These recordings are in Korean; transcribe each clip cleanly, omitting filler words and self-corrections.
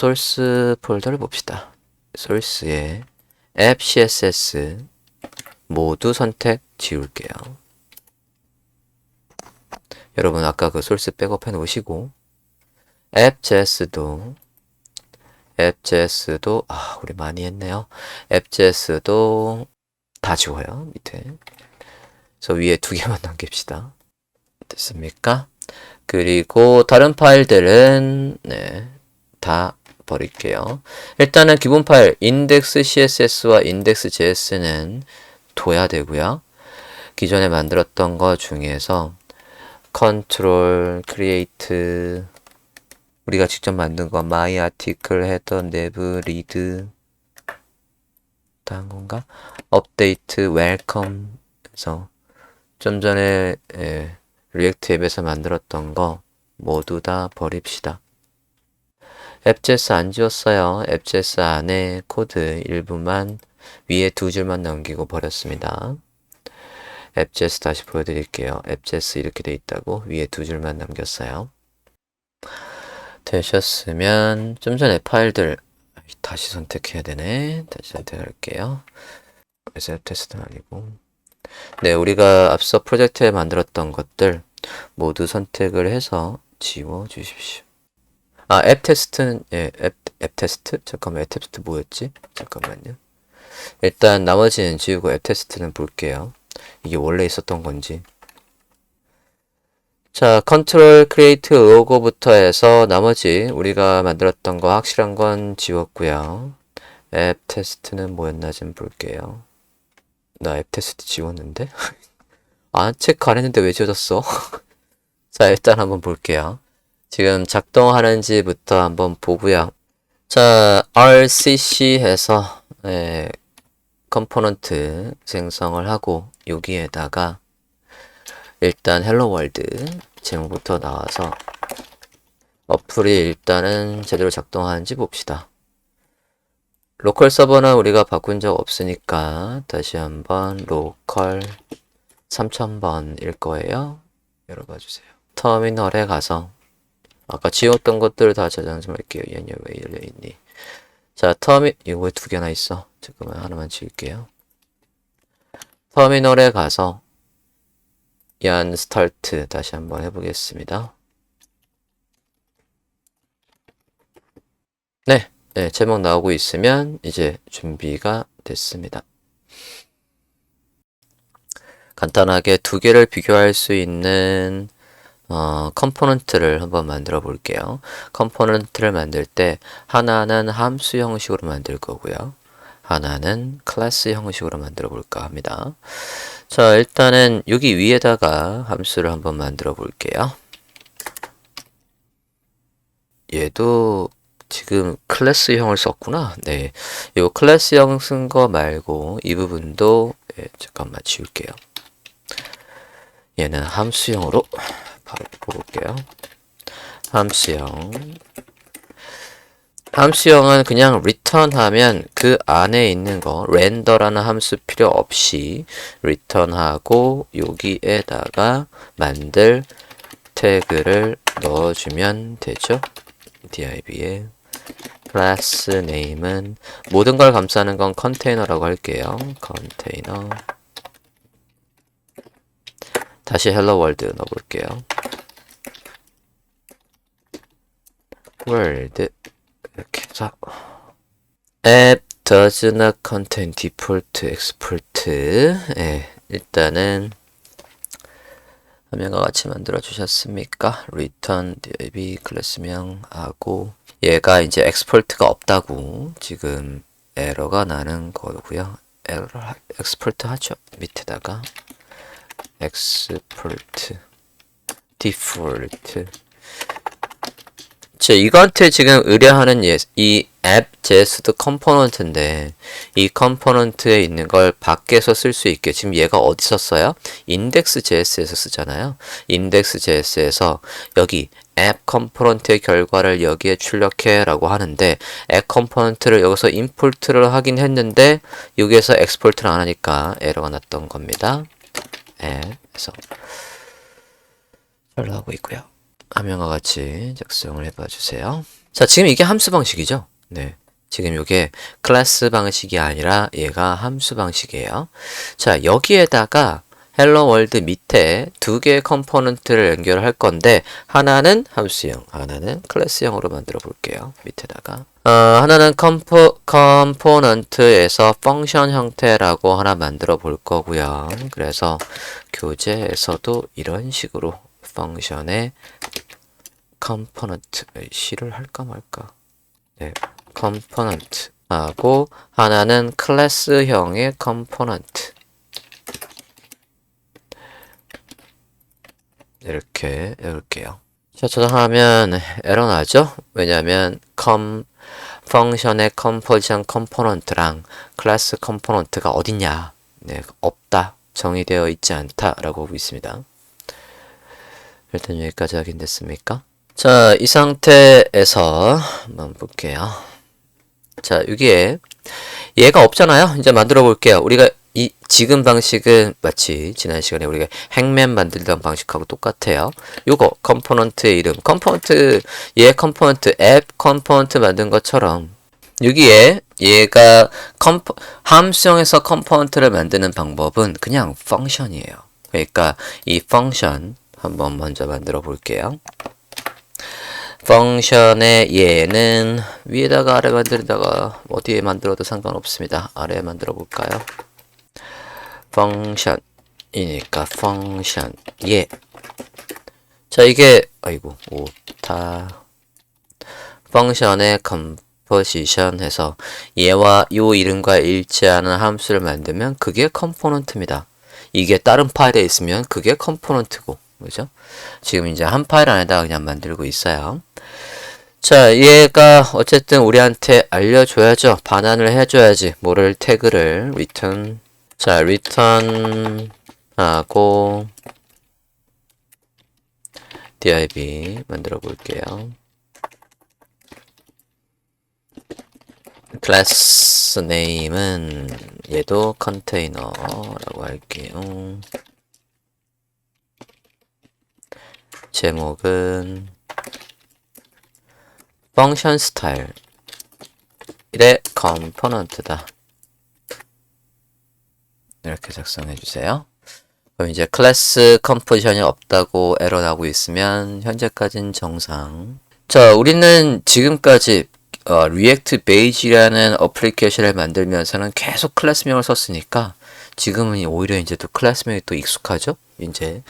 소스 폴더를 봅시다. 소스에 앱 CSS 모두 선택 지울게요. 여러분 아까 그 소스 백업해 놓으시고 앱.js도 우리 많이 했네요. 앱.js도 다 지워요. 밑에. 그래서 위에 두 개만 남깁시다. 됐습니까? 그리고 다른 파일들은 다 버릴게요. 일단은 기본 파일 index CSS와 index JS는 둬야 되고요. 기존에 만들었던 거 중에서 control, create, 우리가 직접 만든 거 my article, header, nav, read 다 한 건가? update, welcome 그래서 좀 전에 리액트 앱에서 만들었던 거 모두 다 버립시다. 앱.js 안 지웠어요. 앱.js 안에 코드 일부만 위에 두 줄만 남기고 버렸습니다. 앱.js 다시 보여드릴게요. 앱.js 이렇게 돼 있다고 위에 두 줄만 남겼어요. 되셨으면 좀 전에 파일들 다시 선택해야 되네. 다시 선택할게요. 그래서 앱 테스트는 아니고 네, 우리가 앞서 프로젝트에 만들었던 것들 모두 선택을 해서 지워 주십시오. 아, 앱 테스트는 앱 테스트? 잠깐만, 앱 테스트 뭐였지? 잠깐만요. 일단 나머지는 지우고 앱 테스트는 볼게요. 이게 원래 있었던 건지. 자, 컨트롤 크리에이트 로고부터 해서 나머지 우리가 만들었던 거 확실한 건 지웠고요. 앱 테스트는 뭐였나 좀 볼게요. 나 앱 테스트 지웠는데? 아, 체크 안 했는데 왜 지워졌어? 자, 일단 한번 볼게요. 지금 작동하는지부터 한번 보고요. 자, RCC 해서 컴포넌트 생성을 하고 여기에다가 일단 헬로 월드 제목부터 나와서 어플이 일단은 제대로 작동하는지 봅시다. 로컬 서버는 우리가 바꾼 적 없으니까 다시 한번 로컬 3000번일 거예요. 열어봐 주세요. 터미널에 가서 아까 지웠던 것들을 다 저장 좀 할게요. 얘네 왜 열려있니? 자, 이거 왜 두 개나 있어? 잠깐만, 하나만 지울게요. 터미널에 가서 yarn start 다시 한번 해보겠습니다. 네, 제목 나오고 있으면 이제 준비가 됐습니다. 간단하게 두 개를 비교할 수 있는 컴포넌트를 한번 만들어 볼게요. 컴포넌트를 만들 때 하나는 함수 형식으로 만들 거고요. 하나는 클래스 형식으로 만들어 볼까 합니다. 자, 일단은 여기 위에다가 함수를 한번 만들어 볼게요. 얘도 지금 클래스형을 썼구나. 네, 이 클래스형 쓴 거 말고 이 부분도 잠깐만 지울게요. 얘는 함수형으로 바로 볼게요. 함수형은 그냥 return 하면 그 안에 있는 거 렌더라는 함수 필요 없이 return 하고 여기에다가 만들 태그를 넣어주면 되죠. div에 class name은 모든 걸 감싸는 건 컨테이너라고 할게요. 컨테이너 다시 hello world 넣어볼게요. world 이렇게 해서 app does not contain default export 일단은 화면과 같이 만들어 주셨습니까? return div 클래스명 하고 얘가 이제 export가 없다고 지금 에러가 나는 거고요. 에러 export 하죠. 밑에다가 export default 이거한테 지금 의뢰하는 이 앱.js도 컴포넌트인데 이 컴포넌트에 있는 걸 밖에서 쓸 수 있게 지금 얘가 어디서 써요? index.js에서 쓰잖아요. index.js에서 여기 앱 컴포넌트의 결과를 여기에 출력해 라고 하는데 앱 컴포넌트를 여기서 임포트를 하긴 했는데 여기에서 엑스포트를 안 하니까 에러가 났던 겁니다. 앱에서 잘 나오고 있고요. 화면과 같이 작성을 해봐 주세요. 자, 지금 이게 함수 방식이죠? 네. 지금 이게 클래스 방식이 아니라 얘가 함수 방식이에요. 자, 여기에다가 헬로 월드 밑에 두 개의 컴포넌트를 연결할 건데 하나는 함수형, 하나는 클래스형으로 만들어 볼게요. 밑에다가 하나는 컴포넌트에서 펑션 형태라고 하나 만들어 볼 거고요. 그래서 교재에서도 이런 식으로 펑션의 컴포넌트, C를 할까 말까. 네, 컴포넌트 하고 하나는 클래스형의 컴포넌트. 이렇게 해볼게요. 자, 저장하면 에러 나죠? 왜냐면 펑션의 컴포지션 컴포넌트랑 클래스 컴포넌트가 어딨냐? 네, 없다. 정의되어 있지 않다라고 보고 있습니다. 일단 여기까지 확인됐습니까? 자, 이 상태에서 한번 볼게요. 자, 여기에 얘가 없잖아요. 이제 만들어 볼게요. 우리가 이 지금 방식은 마치 지난 시간에 우리가 행맨 만들던 방식하고 똑같아요. 요거 컴포넌트의 이름, 컴포넌트 얘 컴포넌트 앱 컴포넌트 만든 것처럼 여기에 얘가 함수형에서 컴포넌트를 만드는 방법은 그냥 펑션이에요. 그러니까 이 펑션 한번 먼저 만들어 볼게요. 펑션의 얘는 위에다가 아래 만들다가 어디에 만들어도 상관없습니다. 아래에 만들어 볼까요? 펑션이니까 펑션 얘. 자, 이게 아이고 오타 펑션의 컴포지션 해서 얘와 요 이름과 일치하는 함수를 만들면 그게 컴포넌트입니다. 이게 다른 파일에 있으면 그게 컴포넌트고, 그죠? 지금 이제 한 파일 안에다가 그냥 만들고 있어요. 자, 얘가 어쨌든 우리한테 알려줘야죠. 반환을 해줘야지. 뭐를 태그를 return. 자, return 하고 div 만들어 볼게요. 클래스 네임은 얘도 컨테이너라고 할게요. 제목은 펑션 스타일의 컴포넌트다. 이렇게 작성해 주세요. 그럼 이제 클래스 컴포지션이 없다고 에러 나고 있으면 현재까지는 정상. 자, 우리는 지금까지 리액트 베이지라는 어플리케이션을 만들면서는 계속 클래스명을 썼으니까 지금은 오히려 이제 또 클래스명이 또 익숙하죠? 이제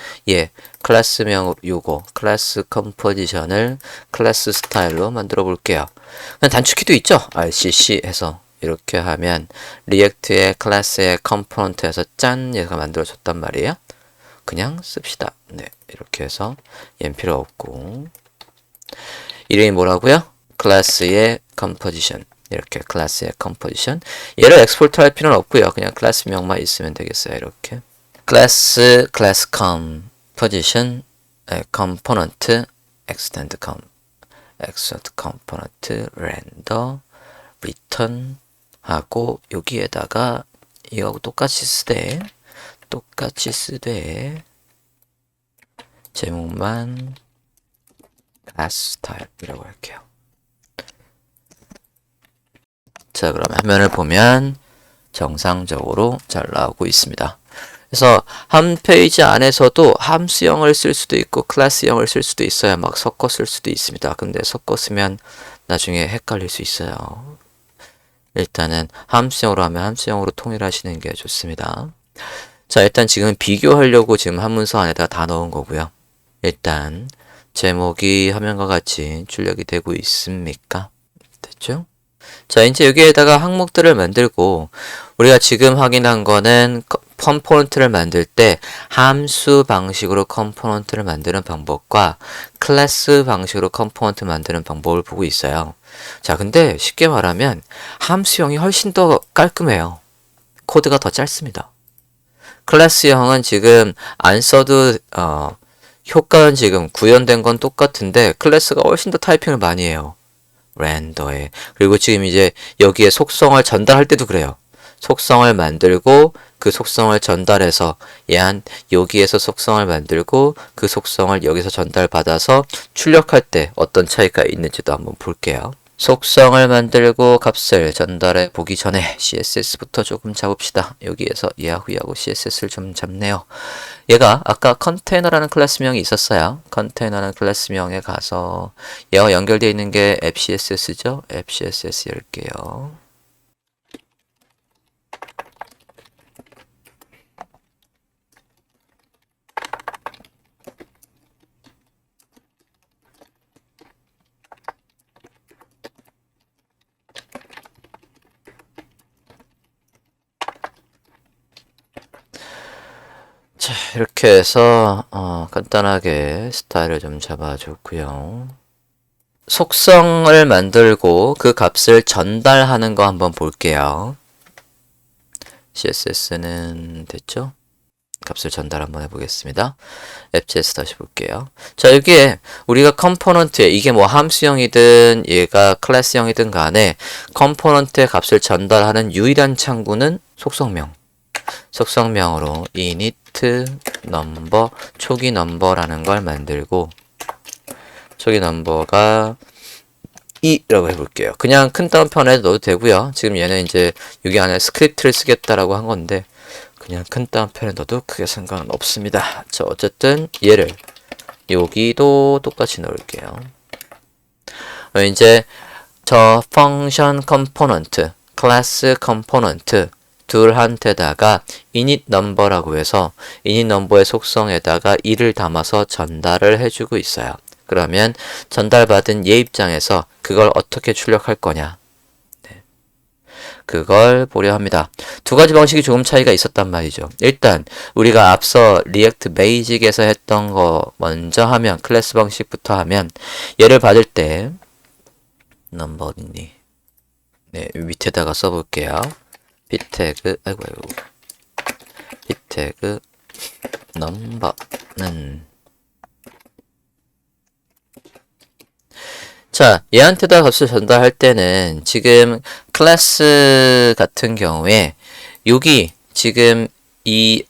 클래스명 요거 클래스 컴포지션을 클래스 스타일로 만들어 볼게요. 단축키도 있죠? RCC 해서 이렇게 하면 리액트의 클래스의 컴포넌트에서 짠 얘가 만들어졌단 말이에요. 그냥 씁시다. 네, 이렇게 해서 얘는 필요 없고 이름이 뭐라고요? 클래스의 컴포지션. 이렇게 클래스의 컴포지션. 얘를 엑스포트 할 필요는 없고요. 그냥 클래스명만 있으면 되겠어요. 이렇게 클래스 컴포지션 컴포넌트 extend 컴포넌트 렌더 리턴 하고 여기에다가 이거하고 똑같이 쓰되 제목만 class 스타일이라고 할게요. 자, 그럼 화면을 보면 정상적으로 잘 나오고 있습니다. 그래서 한 페이지 안에서도 함수형을 쓸 수도 있고 클래스형을 쓸 수도 있어요. 막 섞어 쓸 수도 있습니다. 근데 섞어 쓰면 나중에 헷갈릴 수 있어요. 일단은 함수형으로 하면 함수형으로 통일하시는 게 좋습니다. 자, 일단 지금 비교하려고 지금 한 문서 안에다 다 넣은 거고요. 일단 제목이 화면과 같이 출력이 되고 있습니까? 됐죠? 자, 이제 여기에다가 항목들을 만들고 우리가 지금 확인한 거는 컴포넌트를 만들 때 함수 방식으로 컴포넌트를 만드는 방법과 클래스 방식으로 컴포넌트 만드는 방법을 보고 있어요. 자, 근데 쉽게 말하면 함수형이 훨씬 더 깔끔해요. 코드가 더 짧습니다. 클래스형은 지금 안 써도 효과는 지금 구현된 건 똑같은데 클래스가 훨씬 더 타이핑을 많이 해요. 렌더에. 그리고 지금 이제 여기에 속성을 전달할 때도 그래요. 속성을 만들고 그 속성을 전달해서 얘한 여기에서 속성을 만들고 그 속성을 여기서 전달받아서 출력할 때 어떤 차이가 있는지도 한번 볼게요. 속성을 만들고 값을 전달해 보기 전에 CSS부터 조금 잡읍시다. 여기에서 얘하고 CSS를 좀 잡네요. 얘가 아까 컨테이너라는 클래스명이 있었어요. 컨테이너라는 클래스명에 가서 얘와 연결되어 있는 게 앱 CSS죠. 앱 CSS 열게요. 자, 이렇게 해서 간단하게 스타일을 좀 잡아줬고요. 속성을 만들고 그 값을 전달하는 거 한번 볼게요. CSS는 됐죠? 값을 전달 한번 해보겠습니다. 앱js 다시 볼게요. 자, 여기에 우리가 컴포넌트에 이게 뭐 함수형이든 얘가 클래스형이든 간에 컴포넌트의 값을 전달하는 유일한 창구는 속성명. 속성명으로 init number 초기 넘버라는 걸 만들고 초기 넘버가 2라고 해볼게요. 그냥 큰 따옴표에 넣어도 되고요. 지금 얘는 이제 여기 안에 스크립트를 쓰겠다라고 한 건데 그냥 큰 따옴표에 넣어도 크게 상관은 없습니다. 자, 어쨌든 얘를 여기도 똑같이 넣을게요. 이제 저 펑션 컴포넌트, 클래스 컴포넌트 둘한테다가 init number라고 해서 init number의 속성에다가 2를 담아서 전달을 해주고 있어요. 그러면 전달받은 얘 입장에서 그걸 어떻게 출력할 거냐. 네. 그걸 보려 합니다. 두 가지 방식이 조금 차이가 있었단 말이죠. 일단 우리가 앞서 리액트 베이직에서 했던 거 먼저 하면 클래스 방식부터 하면 얘를 받을 때 넘버 어딨니? 네, 밑에다가 써볼게요. 빗태그 아이고 빗태그 넘버는 자, 얘한테다 값을 전달할 때는 지금 클래스 같은 경우에 여기 지금 이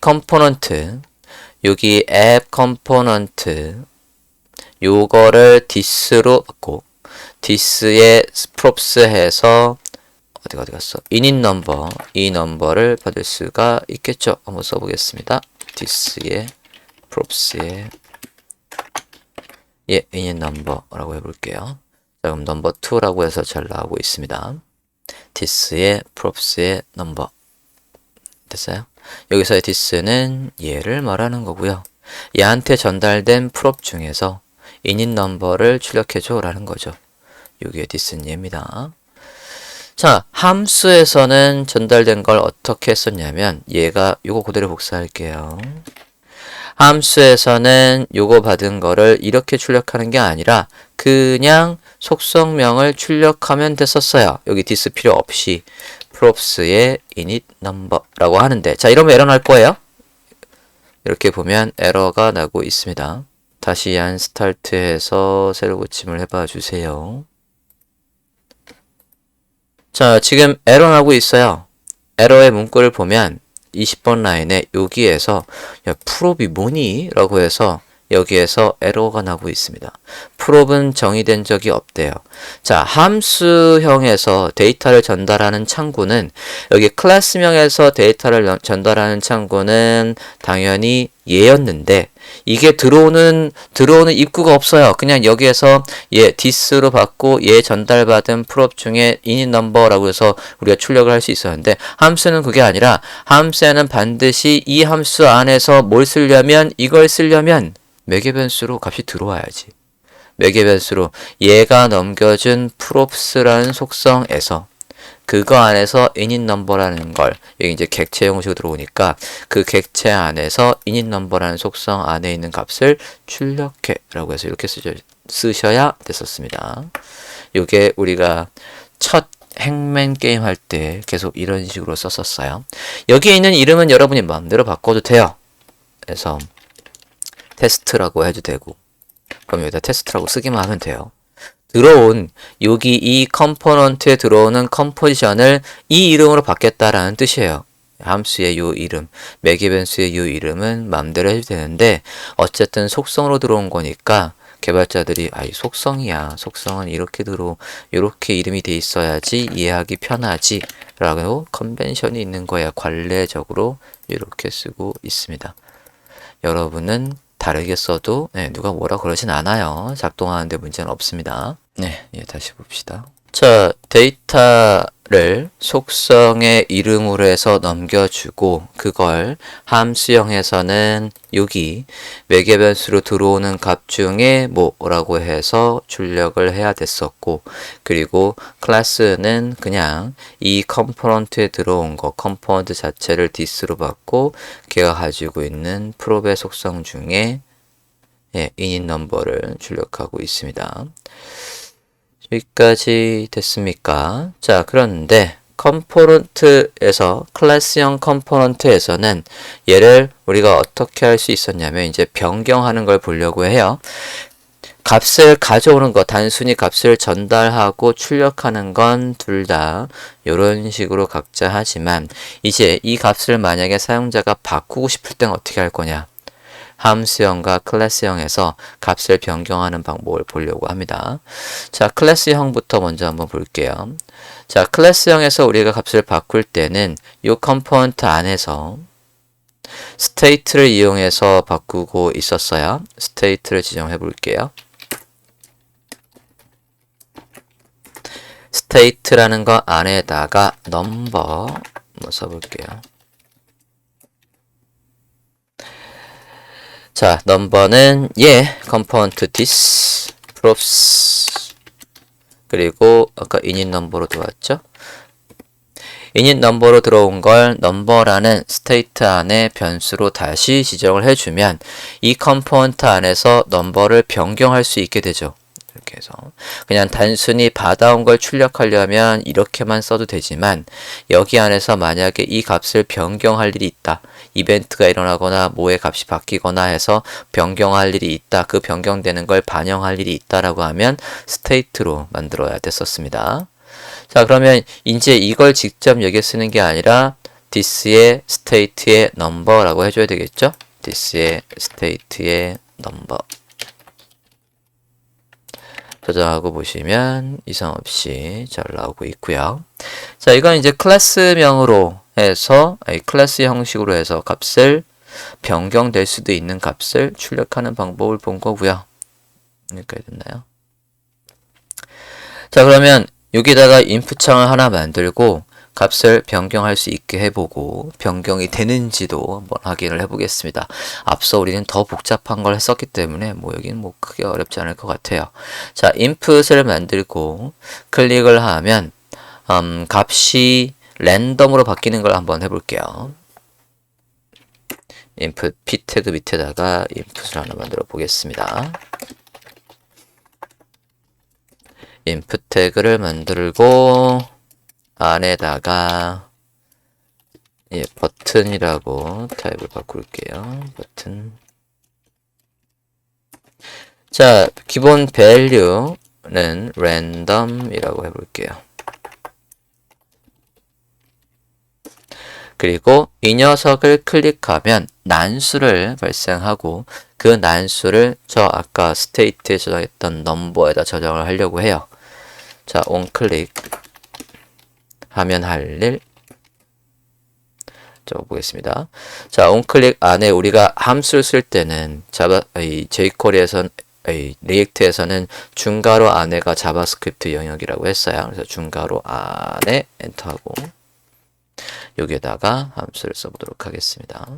컴포넌트 여기 앱 컴포넌트 요거를 this로 받고 this에 props 해서 어디 갔어? init number 이 넘버를 받을 수가 있겠죠. 한번 써보겠습니다. this에 props에 init number라고 해볼게요. 자, 그럼 number 2라고 해서 잘 나오고 있습니다. this에 props의 number 됐어요? 여기서의 this는 얘를 말하는 거고요. 얘한테 전달된 prop 중에서 init number를 출력해줘 라는 거죠. 여기에 this는 얘입니다. 자, 함수에서는 전달된 걸 어떻게 했었냐면 얘가 요거 그대로 복사할게요. 함수에서는 요거 받은 거를 이렇게 출력하는 게 아니라 그냥 속성명을 출력하면 됐었어요. 여기 this 필요 없이 props의 init number라고 하는데 자, 이러면 에러 날 거예요. 이렇게 보면 에러가 나고 있습니다. 다시 unstart해서 새로 고침을 해봐 주세요. 자, 지금 에러 나고 있어요. 에러의 문구를 보면 20번 라인에 여기에서 야, 프롭이 뭐니? 라고 해서 여기에서 에러가 나고 있습니다. 프롭은 정의된 적이 없대요. 자, 함수형에서 데이터를 전달하는 창구는 여기 클래스명에서 데이터를 전달하는 창구는 당연히 얘였는데 이게 들어오는 입구가 없어요. 그냥 여기에서 얘 this로 받고 얘 전달받은 프롭 중에 init number라고 해서 우리가 출력을 할 수 있었는데 함수는 그게 아니라 함수에는 반드시 이 함수 안에서 뭘 쓰려면 이걸 쓰려면 매개 변수로 값이 들어와야지. 매개 변수로 얘가 넘겨준 props라는 속성에서 그거 안에서 init number라는 걸 여기 이제 객체 형식으로 들어오니까 그 객체 안에서 init number라는 속성 안에 있는 값을 출력해 라고 해서 이렇게 쓰셔야 됐었습니다. 요게 우리가 첫 행맨 게임 할 때 계속 이런 식으로 썼었어요. 여기에 있는 이름은 여러분이 마음대로 바꿔도 돼요. 그래서 테스트라고 해도 되고 그럼 여기다 테스트라고 쓰기만 하면 돼요. 들어온 여기 이 컴포넌트에 들어오는 컴포지션을 이 이름으로 바뀌었다라는 뜻이에요. 함수의 요 이름, 맥이벤수의 요 이름은 마음대로 해도 되는데 어쨌든 속성으로 들어온 거니까 개발자들이 이 속성이야. 속성은 이렇게 이름이 돼 있어야지 이해하기 편하지 라고 컨벤션이 있는 거야. 관례적으로 이렇게 쓰고 있습니다. 여러분은 다르게 써도 누가 뭐라 그러진 않아요. 작동하는데 문제는 없습니다. 네, 다시 봅시다. 자, 데이터를 속성의 이름으로 해서 넘겨주고 그걸 함수형에서는 여기 매개변수로 들어오는 값 중에 뭐라고 해서 출력을 해야 됐었고 그리고 클래스는 그냥 이 컴포넌트에 들어온 거 컴포넌트 자체를 디스로 받고 걔가 가지고 있는 프롭의 속성 중에 init 넘버를 출력하고 있습니다. 여기까지 됐습니까? 자, 그런데 컴포넌트에서 클래스형 컴포넌트에서는 얘를 우리가 어떻게 할 수 있었냐면 이제 변경하는 걸 보려고 해요. 값을 가져오는 거, 단순히 값을 전달하고 출력하는 건 둘 다 이런 식으로 각자 하지만 이제 이 값을 만약에 사용자가 바꾸고 싶을 땐 어떻게 할 거냐? 함수형과 클래스형에서 값을 변경하는 방법을 보려고 합니다. 자, 클래스형부터 먼저 한번 볼게요. 자, 클래스형에서 우리가 값을 바꿀 때는 이 컴포넌트 안에서 스테이트를 이용해서 바꾸고 있었어요. 스테이트를 지정해 볼게요. 스테이트라는 거 안에다가 넘버 한번 써볼게요. 자, 넘버는 컴포넌트 this, props 그리고 아까 init 넘버로 들어왔죠? init 넘버로 들어온 걸 넘버라는 스테이트 안에 변수로 다시 지정을 해주면 이 컴포넌트 안에서 넘버를 변경할 수 있게 되죠. 이렇게 해서 그냥 단순히 받아온 걸 출력하려면 이렇게만 써도 되지만 여기 안에서 만약에 이 값을 변경할 일이 있다. 이벤트가 일어나거나 뭐의 값이 바뀌거나 해서 변경할 일이 있다. 그 변경되는 걸 반영할 일이 있다라고 하면 스테이트로 만들어야 됐었습니다. 자, 그러면 이제 이걸 직접 여기에 쓰는 게 아니라 this의 state의 number라고 해줘야 되겠죠? this의 state의 number 저장하고 보시면 이상 없이 잘 나오고 있고요. 자, 이건 이제 클래스명으로 해서 클래스 형식으로 해서 값을 변경될 수도 있는 값을 출력하는 방법을 본 거고요. 여기까지 됐나요? 자, 그러면 여기다가 input 창을 하나 만들고 값을 변경할 수 있게 해보고 변경이 되는지도 한번 확인을 해보겠습니다. 앞서 우리는 더 복잡한 걸 했었기 때문에 여기는 크게 어렵지 않을 것 같아요. 자, input을 만들고 클릭을 하면 값이 랜덤으로 바뀌는 걸 한번 해볼게요. input p 태그 밑에다가 input을 하나 만들어 보겠습니다. input 태그를 만들고 안에다가 버튼이라고 타입을 바꿀게요. 버튼. 자, 기본 value는 random이라고 해볼게요. 그리고 이 녀석을 클릭하면 난수를 발생하고 그 난수를 저 아까 스테이트에 저장했던 넘버에다 저장을 하려고 해요. 자, onClick 하면 할 일 적어보겠습니다. 자, onClick 안에 우리가 함수를 쓸 때는 jQuery에서는 리액트에서는 중괄호 안에가 자바스크립트 영역이라고 했어요. 그래서 중괄호 안에 엔터하고 여기에다가 함수를 써보도록 하겠습니다.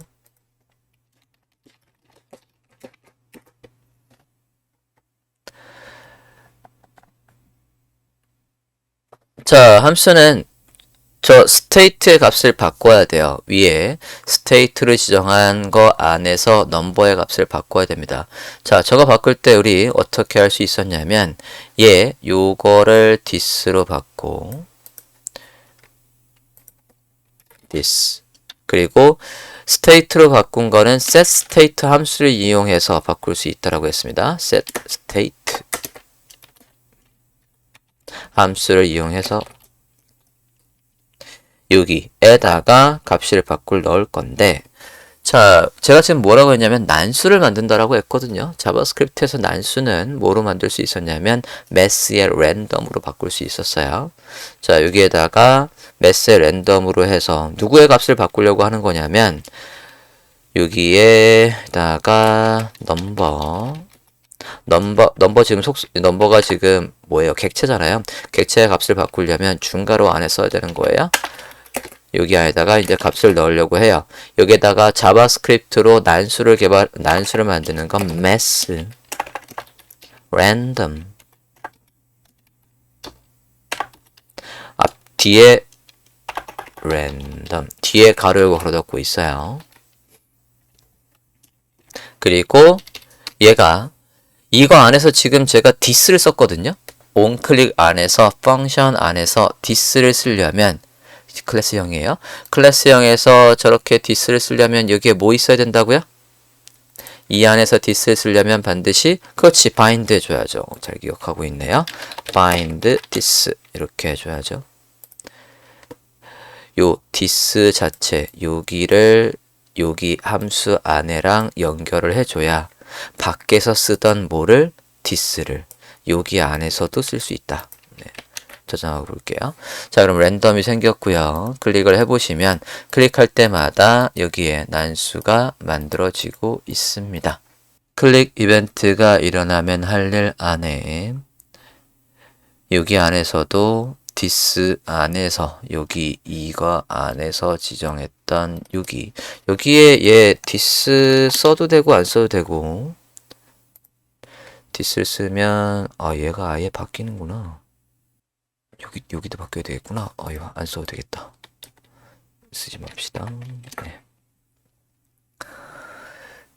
자, 함수는 저 state의 값을 바꿔야 돼요. 위에 state를 지정한 거 안에서 넘버의 값을 바꿔야 됩니다. 자, 저거 바꿀 때 우리 어떻게 할 수 있었냐면 요거를 this로 바꾸고 this 그리고 state로 바꾼 거는 set state 함수를 이용해서 바꿀 수 있다라고 했습니다. set state 함수를 이용해서 여기에다가 값을 바꿀 넣을 건데, 자, 제가 지금 뭐라고 했냐면 난수를 만든다라고 했거든요. 자바스크립트에서 난수는 뭐로 만들 수 있었냐면 매스의 랜덤으로 바꿀 수 있었어요. 자, 여기에다가 매스의 랜덤으로 해서 누구의 값을 바꾸려고 하는 거냐면 여기에다가 넘버 지금 넘버가 지금 뭐예요? 객체잖아요. 객체의 값을 바꾸려면 중괄호 안에 써야 되는 거예요. 여기 안에다가 이제 값을 넣으려고 해요. 여기에다가 자바스크립트로 난수를 만드는 건 mass random 뒤에 random 뒤에 가로 걸어놓고 있어요. 그리고 얘가 이거 안에서 지금 제가 this를 썼거든요. onClick 안에서 펑션 안에서 this를 쓰려면 클래스형이에요. 클래스형에서 저렇게 this를 쓰려면 여기에 뭐 있어야 된다고요? 이 안에서 this를 쓰려면 반드시 그렇지 bind 해줘야죠. 잘 기억하고 있네요. bind this 이렇게 해줘야죠. 요 this 자체 여기를 여기 함수 안에랑 연결을 해줘야 밖에서 쓰던 뭐를 this를 여기 안에서도 쓸 수 있다. 네. 저장하고 볼게요. 자, 그럼 랜덤이 생겼고요. 클릭을 해보시면 클릭할 때마다 여기에 난수가 만들어지고 있습니다. 클릭 이벤트가 일어나면 할 일 안에 여기 안에서도 this 안에서 여기 이거 안에서 지정했던 여기에 얘 this 써도 되고 안 써도 되고 this를 쓰면 얘가 아예 바뀌는구나. 여기도 바뀌어야 되겠구나. 이거 안 써도 되겠다. 쓰지 맙시다. 네.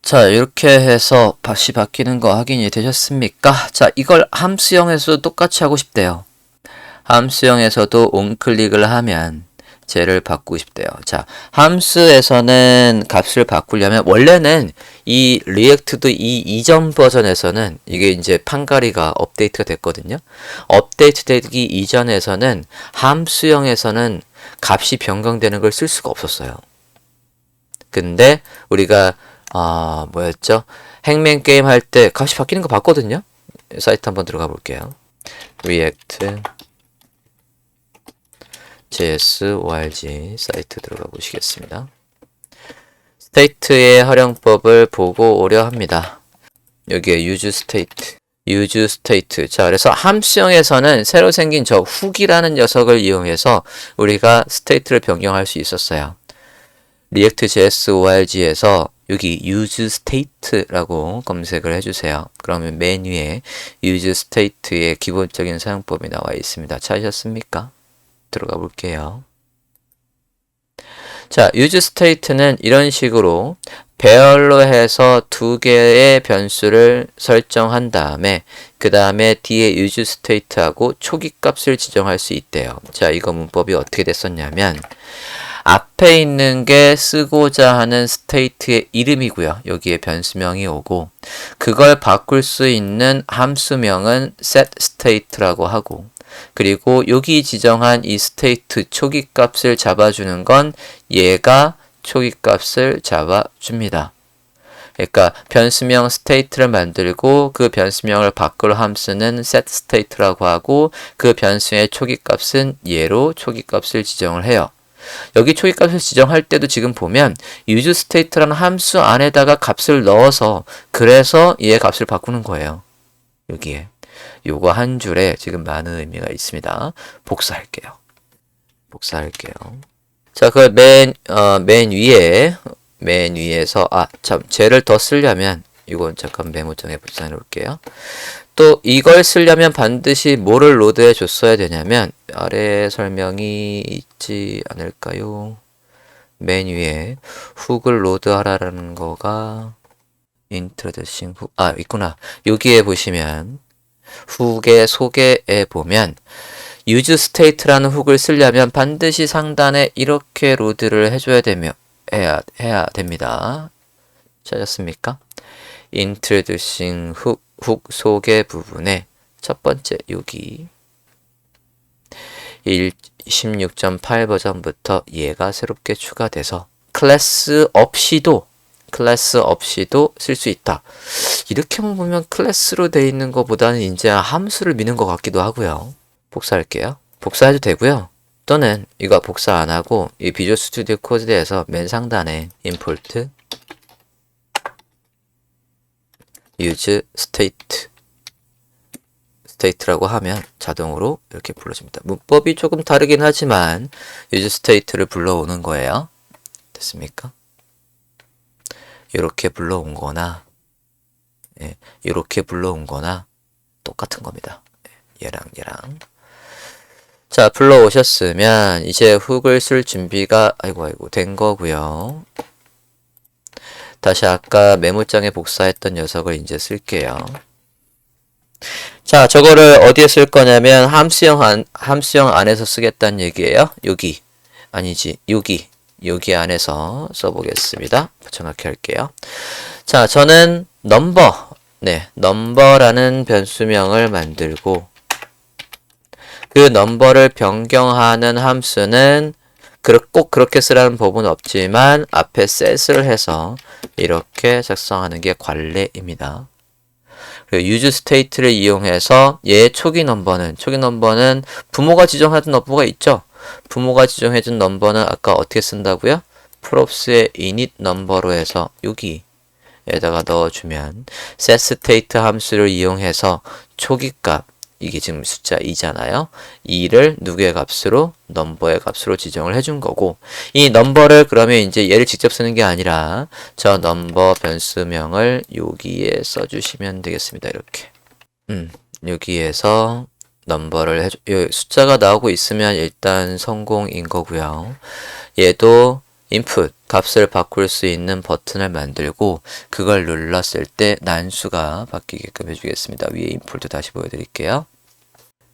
자, 이렇게 해서 다시 바뀌는 거 확인이 되셨습니까? 자, 이걸 함수형에서도 똑같이 하고 싶대요. 함수형에서도 onClick을 하면 쟤를 바꾸고 싶대요. 자, 함수에서는 값을 바꾸려면 원래는 이 리액트도 이 이전 버전에서는 이게 이제 판가리가 업데이트가 됐거든요. 업데이트 되기 이전에서는 함수형에서는 값이 변경되는 걸 쓸 수가 없었어요. 근데 우리가 뭐였죠? 행맨 게임 할 때 값이 바뀌는 거 봤거든요. 사이트 한번 들어가 볼게요. React JS.org 사이트 들어가 보시겠습니다. 스테이트의 활용법을 보고 오려 합니다. 여기에 use state. 자, 그래서 함수형에서는 새로 생긴 저 훅이라는 녀석을 이용해서 우리가 스테이트를 변경할 수 있었어요. React.js.org에서 여기 use state라고 검색을 해주세요. 그러면 맨 위에 use state의 기본적인 사용법이 나와 있습니다. 찾으셨습니까? 들어가 볼게요. 자, use state는 이런 식으로 배열로 해서 두 개의 변수를 설정한 다음에 그 다음에 뒤에 use state하고 초기 값을 지정할 수 있대요. 자, 이거 문법이 어떻게 됐었냐면 앞에 있는 게 쓰고자 하는 스테이트의 이름이고요. 여기에 변수명이 오고 그걸 바꿀 수 있는 함수명은 set state라고 하고 그리고 여기 지정한 이 스테이트 초기 값을 잡아주는 건 얘가 초기 값을 잡아줍니다. 그러니까 변수명 스테이트를 만들고 그 변수명을 바꿀 함수는 set state라고 하고 그 변수의 초기 값은 얘로 초기 값을 지정을 해요. 여기 초기 값을 지정할 때도 지금 보면 use state라는 함수 안에다가 값을 넣어서 그래서 얘의 값을 바꾸는 거예요. 여기에. 요거 한 줄에 지금 많은 의미가 있습니다. 복사할게요. 자, 그 맨 위에서, 쟤를 더 쓰려면, 이건 잠깐 메모장에 복사해 놓을게요. 또 이걸 쓰려면 반드시 뭐를 로드해 줬어야 되냐면, 아래 설명이 있지 않을까요? 맨 위에 훅을 로드하라는 거가, introducing 훅, 있구나. 여기에 보시면, 훅의 소개에 보면 use state라는 훅을 쓰려면 반드시 상단에 이렇게 로드를 해줘야 해야 됩니다. 찾았습니까? introducing 훅 소개 부분에 첫 번째 여기 16.8 버전부터 얘가 새롭게 추가돼서 클래스 없이도 쓸 수 있다. 이렇게만 보면 클래스로 돼 있는 것보다는 이제 함수를 미는 것 같기도 하고요. 복사할게요. 복사해도 되고요. 또는 이거 복사 안 하고 이 비주얼 스튜디오 코드에서 맨 상단에 import use state라고 하면 자동으로 이렇게 불러줍니다. 문법이 조금 다르긴 하지만 use state를 불러오는 거예요. 됐습니까? 이렇게 불러온 거나 이렇게 불러온 거나 똑같은 겁니다. 얘랑 자, 불러오셨으면 이제 훅을 쓸 준비가 된 거고요. 다시 아까 메모장에 복사했던 녀석을 이제 쓸게요. 자, 저거를 어디에 쓸 거냐면 함수형 안에서 쓰겠다는 얘기예요. 여기 아니지 여기 안에서 써보겠습니다. 정확히 할게요. 자, 저는 넘버라는 변수명을 만들고 그 넘버를 변경하는 함수는 꼭 그렇게 쓰라는 법은 없지만 앞에 set을 해서 이렇게 작성하는 게 관례입니다. 그리고 use state를 이용해서 얘의 초기 넘버는 부모가 지정하던 넘버가 있죠. 부모가 지정해준 넘버는 아까 어떻게 쓴다고요? props의 init 넘버로 해서 여기에다가 넣어주면 setState 함수를 이용해서 초기 값, 이게 지금 숫자 2잖아요. 2를 누구의 값으로? 넘버의 값으로 지정을 해준 거고, 이 넘버를 그러면 이제 얘를 직접 쓰는 게 아니라 저 넘버 변수명을 여기에 써주시면 되겠습니다. 이렇게. 여기에서 넘버를 숫자가 나오고 있으면 일단 성공인 거고요. 얘도 input 값을 바꿀 수 있는 버튼을 만들고 그걸 눌렀을 때 난수가 바뀌게끔 해주겠습니다. 위에 import 다시 보여드릴게요.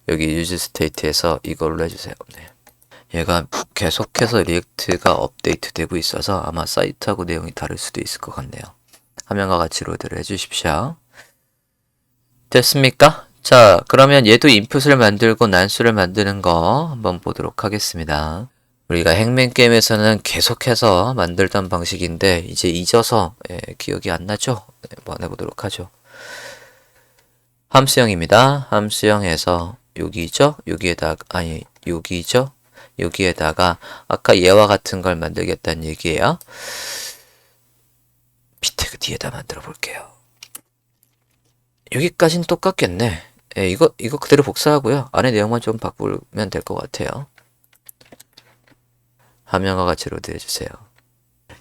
여기 use state에서 이걸로 해주세요. 네. 얘가 계속해서 리액트가 업데이트 되고 있어서 아마 사이트하고 내용이 다를 수도 있을 것 같네요. 화면과 같이 로드를 해주십시오. 됐습니까? 자, 그러면 얘도 인풋을 만들고 난수를 만드는 거 한번 보도록 하겠습니다. 우리가 행맨 게임에서는 계속해서 만들던 방식인데 이제 잊어서 기억이 안 나죠? 한번 해보도록 하죠. 함수형입니다. 함수형에서 여기죠? 여기에다가 아까 얘와 같은 걸 만들겠다는 얘기예요. 밑에 그 뒤에다 만들어 볼게요. 여기까지는 똑같겠네. 이거 그대로 복사하고요. 안에 내용만 좀 바꾸면 될 것 같아요. 화면과 같이 로드 해주세요.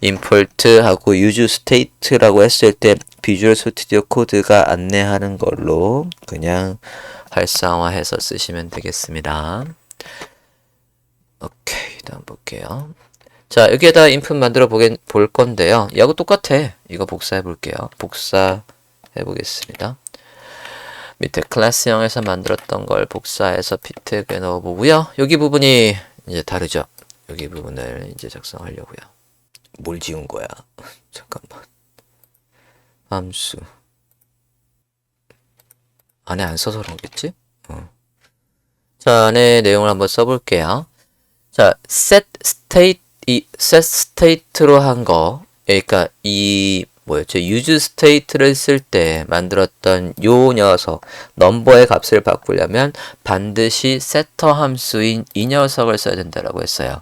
import하고 use state라고 했을 때 비주얼 스튜디오 코드가 안내하는 걸로 그냥 활성화해서 쓰시면 되겠습니다. 오케이, 다음 볼게요. 자, 여기에다 input 만들어 볼 건데요. 이하고 똑같아. 이거 복사해 볼게요. 복사해 보겠습니다. 밑에 클래스형에서 만들었던 걸 복사해서 p태그에 넣어 보고요. 여기 부분이 이제 다르죠. 여기 부분을 이제 작성하려고요. 뭘 지운 거야? 잠깐만. 함수. 안에 안 써서 그런겠지? 자, 안에 내용을 한번 써볼게요. 자, set state로 한 거. 그러니까 use state를 쓸 때 만들었던 요 녀석, 넘버의 값을 바꾸려면 반드시 setter 함수인 이 녀석을 써야 된다라고 했어요.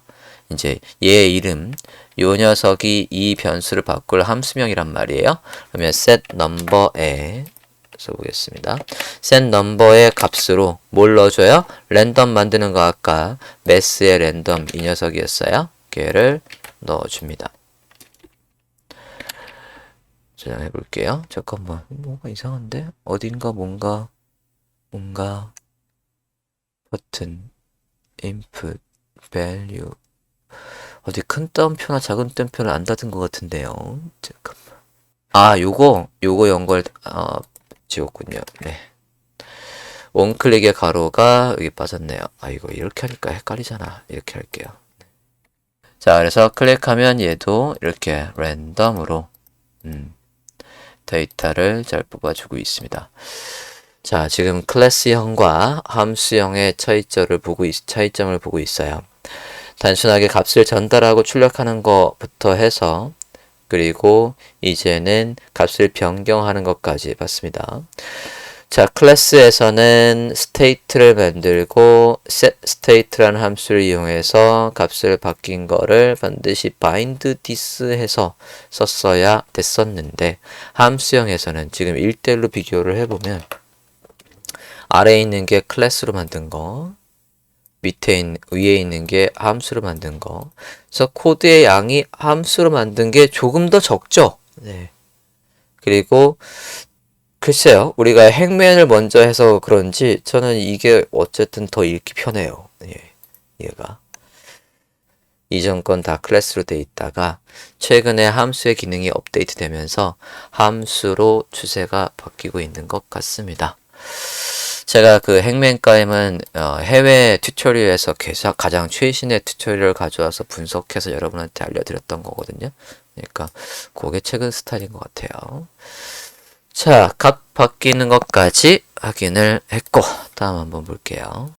이제 얘의 이름, 요 녀석이 이 변수를 바꿀 함수명이란 말이에요. 그러면 set number에 써보겠습니다. set number의 값으로 뭘 넣어줘요? 랜덤 만드는 거 아까 mass의 랜덤 이 녀석이었어요. 걔를 넣어줍니다. 저장해 볼게요. 잠깐만, 뭔가 이상한데? 어딘가 뭔가 버튼 input value 어디 큰 따옴표나 작은 따옴표를 안 닫은 것 같은데요. 잠깐만. 아, 요거 연결 지웠군요. 네. 원클릭의 가로가 여기 빠졌네요. 아, 이거 이렇게 하니까 헷갈리잖아. 이렇게 할게요. 자, 그래서 클릭하면 얘도 이렇게 랜덤으로 데이터를 잘 뽑아주고 있습니다. 자, 지금 클래스형과 함수형의 차이점을 보고 있어요. 단순하게 값을 전달하고 출력하는 것부터 해서 그리고 이제는 값을 변경하는 것까지 봤습니다. 자, 클래스에서는 state를 만들고 setState라는 함수를 이용해서 값을 바뀐 거를 반드시 bind this 해서 썼어야 됐었는데 함수형에서는 지금 1대1로 비교를 해보면 아래에 있는 게 클래스로 만든 거 위에 있는 게 함수로 만든 거. 그래서 코드의 양이 함수로 만든 게 조금 더 적죠. 네. 그리고 글쎄요. 우리가 행맨을 먼저 해서 그런지 저는 이게 어쨌든 더 읽기 편해요. 예. 얘가. 이전 건 다 클래스로 돼 있다가 최근에 함수의 기능이 업데이트 되면서 함수로 추세가 바뀌고 있는 것 같습니다. 제가 그 행맨가임은 해외 튜토리얼에서 가장 최신의 튜토리얼을 가져와서 분석해서 여러분한테 알려드렸던 거거든요. 그러니까 그게 최근 스타일인 것 같아요. 자, 값 바뀌는 것까지 확인을 했고 다음 한번 볼게요.